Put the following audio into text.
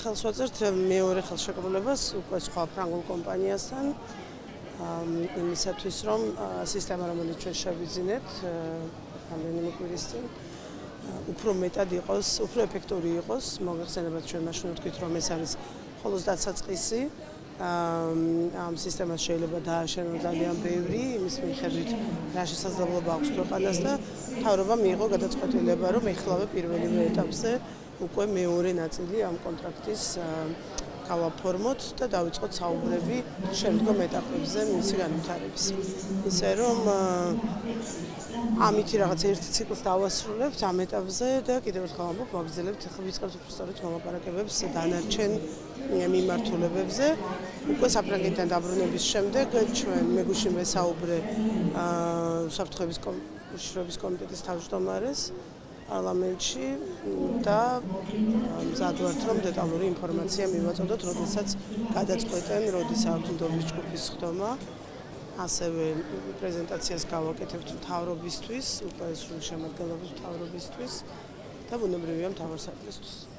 ხელს ვაწერთ მეორე ხელშეკრულებას უკვე სხვა ფრანგულ კომპანიასთან იმისათვის რომ სისტემა რომელიც ჩვენ შევიძინეთ რამდენიმე კვირის წინ უფრო მეტად იყოს, უფრო ეფექტური იყოს, მოგეხსენებათ ჩვენ მაშინ ვთქვით რომ ეს არის მხოლოდ დასაწყისი ამ სისტემას შეიძლება დააშენოს ძალიან ბევრი იმის მიხედვით რა შესაძლებლობა აქვს ქვეყანას და მთავრობა მიიღო გადაწყვეტილება რომ ეხლავე პირველივე ეტაპზე უკვე მეორე ნაწილი ამ კონტრაქტის გავაფორმოთ და დავიწყოთ საუბრები შემდგომ ეტაპებზე მისი განვითარების. ისე რომ ამით რაღაც ერთ ციკლს დავასრულებთ ამ ეტაპზე და კიდევ ერთხელ ამბობ, ვაგრძელებთ ახლა ვიწყებთ უბრალოდ მოლაპარაკებებს დანარჩენ მიმართულებებზე. უკვე საფრანგეთთან დაბრუნების შემდეგ ჩვენ მეგუშინ ვესაუბრე საფრთხების კომიტეტის თავმჯდომარეს პარლამენტში და მზად ვართ რომ დეტალური ინფორმაცია მივაწოდოთ, როდესაც გადაწყვეტენ, როდის აქვს ნდობის ჯგუფის ხდომა. ასევე პრეზენტაციას გავაკეთებთ მთავრობისთვის, უკვე სრული შემადგენლობის მთავრობისთვის და ბუნებრივია მთავარსარდლისთვის.